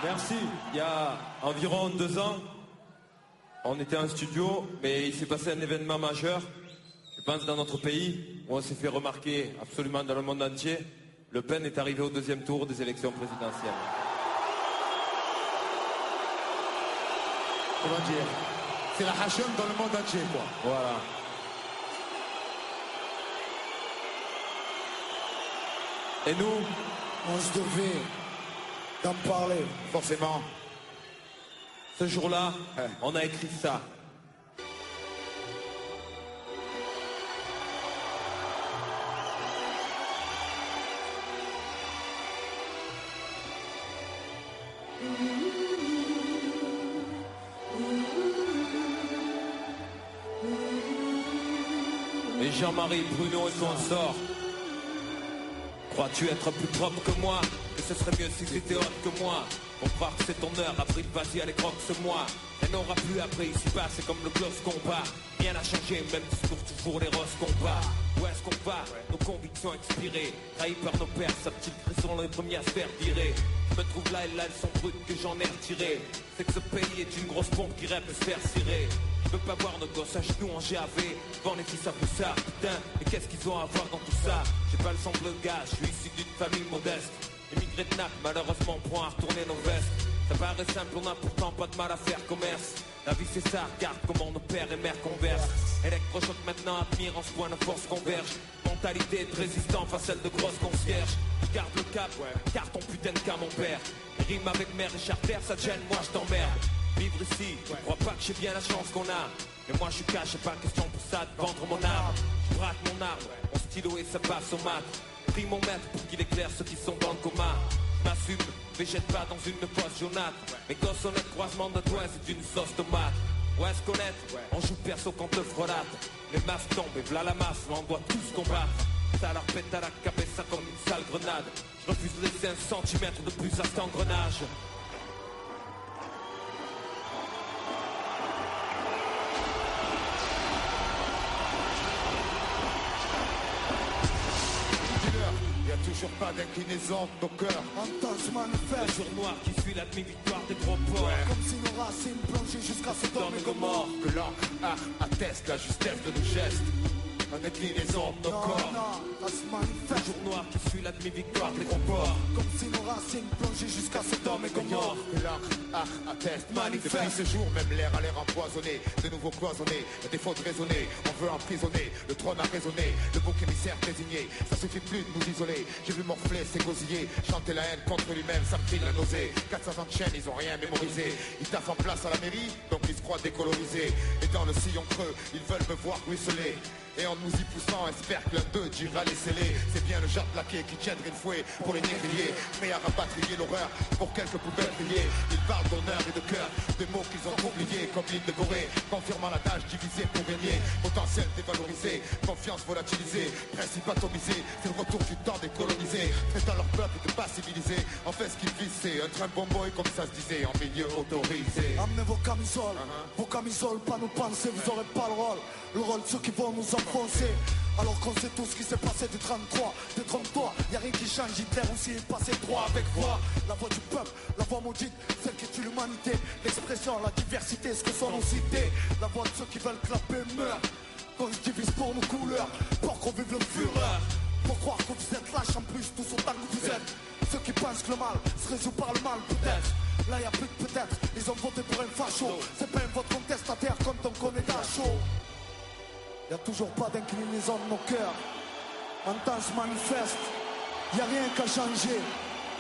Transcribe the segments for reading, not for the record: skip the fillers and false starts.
Merci. Il y a environ 2 ans, on était en studio, mais il s'est passé un événement majeur, je pense dans notre pays, où on s'est fait remarquer absolument dans le monde entier. Le Pen est arrivé au 2e tour des élections présidentielles. Comment dire? C'est la Hachem dans le monde entier, quoi. Voilà. Et nous, on se devait d'en parler, forcément. Ce jour-là, on a écrit ça. Et Jean-Marie, Bruno et consorts, crois-tu être plus propre que moi? Que ce serait mieux si j'étais autre que moi? On croit que c'est ton heure, après vas-y, allez croque-moi. Elle n'aura plus après ici-bas, c'est comme le gloss combat. Rien n'a changé, même discours, toujours les roses combat. Où est-ce qu'on va? Nos convictions expirées, trahis par nos pères, sa petite raison les premiers à se faire virer. Je me trouve là et là, elles sont brutes que j'en ai retiré. C'est que ce pays est une grosse pompe qui rêve de se faire cirer. Je veux pas voir nos gosses à genoux en GAV. Vend les fils à plus ça, putain. Et qu'est-ce qu'ils ont à voir dans tout ça? J'ai pas le sang bleu gars, je suis issu d'une famille modeste. Immigré de Naples, malheureusement on prend à retourner nos vestes. Ça paraît simple, on a pourtant pas de mal à faire commerce. La vie c'est ça, regarde comment nos pères et mères conversent. Électrochoc maintenant admire en ce point de force converge. Mentalité de résistant face à celle de grosses concierges. Je garde le cap, car ton putain de cas mon père. Rime avec mère et charter, ça te gêne, moi je t'emmerde. Vivre ici, je crois pas que j'ai bien la chance qu'on a. Mais moi je suis cash, c'est pas question pour ça de vendre mon arme. Je braque mon arme, mon stylo et ça passe au mat. Prie mon maître pour qu'il éclaire ceux qui sont dans le coma. Je m'assume, végète pas dans une poche jaunâtre. Mes gosses ont le croisement de doigts, c'est une sauce tomate. Ouais, se connaître, on joue perso quand te frelate. Les masses tombent et v'là la masse, on doit tous combattre. Ça leur pète à la cabeza comme une sale grenade. Je refuse de laisser 1 centimètre de plus à cet engrenage. Toujours pas d'inclinaison de nos cœurs. Entends se manifeste. Le jour noir qui suit la demi-victoire des gros porcs. Comme si nos racines plongeaient jusqu'à Sodome et Gomorrhe. Que l'encre atteste la justesse de nos gestes. En inclinaison de nos corps. Non, ça se manifeste. Le jour noir qui suit la demi-victoire des gros porcs. Comme si nos racines plongeaient jusqu'à Sodome et Gomorrhe. Que l'encre atteste manifeste. Depuis ce jour, même l'air a l'air empoisonné. De nouveau cloisonné, le défaut de raisonner. On veut emprisonner, le trône a résonné. Le bouc émissaire désigné, ça suffit plus de nous isoler. J'ai vu morfler, s'égosiller, chanter la haine contre lui-même, ça me file la nausée. 400 ans de chaîne, ils ont rien mémorisé. Ils taffent en place à la mairie, donc ils se croient décolonisés. Et dans le sillon creux, ils veulent me voir ruisseler. Et en nous y poussant, espère que l'un d'eux dira laissez-les. C'est bien le genre plaqué qui tiendrait le fouet pour les négriers, prêts à rapatrier l'horreur pour quelques poubelles grillées. Ils parlent d'honneur et de cœur, des mots qu'ils ont oubliés comme l'île de Gorée, confirmant la tâche divisée pour régner. Potentiel dévalorisé, confiance volatilisée, principe atomisé, c'est le retour du temps décolonisé. Traitant leur peuple de pas civilisé, en fait ce qu'ils visent c'est un train bomboy comme ça se disait en milieu autorisé. Amenez vos camisoles, pas nous penser, vous aurez pas le rôle de ceux qui vont nous enfoncer. Alors qu'on sait tout ce qui s'est passé du 33, détrompe-toi, y'a rien qui change, Hitler aussi est passé droit avec voix. La voix du peuple, la voix maudite, celle qui tue l'humanité, l'expression, la diversité, ce que sont nos cités. La voix de ceux qui veulent clapper meurt, qu'on se divise pour nos couleurs, pour qu'on vive le fureur. Pour croire que vous êtes lâches en plus, tous autant que vous êtes. Ceux qui pensent que le mal se résout par le mal, peut-être. Là y'a plus de peut-être, ils ont voté pour un facho. C'est pas un vote contestataire quand on connaît d'un chaud. Y'a toujours pas d'inclinaison de nos cœurs. Entends se manifeste, y'a rien qu'à changer.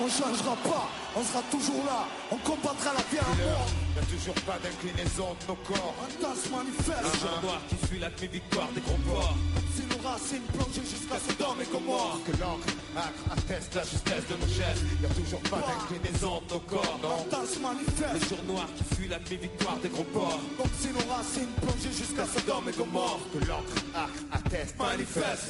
On changera pas, on sera toujours là. On combattra la vie à la mort. Y'a toujours pas d'inclinaison de nos corps. Entends se manifeste. Le jour noir qui suit la demi-victoire des gros porcs. Si nos racines plongées jusqu'à Sodome et Gomorrhe. Que l'encre atteste la justesse de nos gestes. Y'a toujours pas d'inclinaison de nos corps. Entends se manifeste. Le jour noir qui suit la demi-victoire des gros porcs. Comme si nos racines plongeaient jusqu'à Sodome et Gomorrhe. Que l'encre atteste manifeste.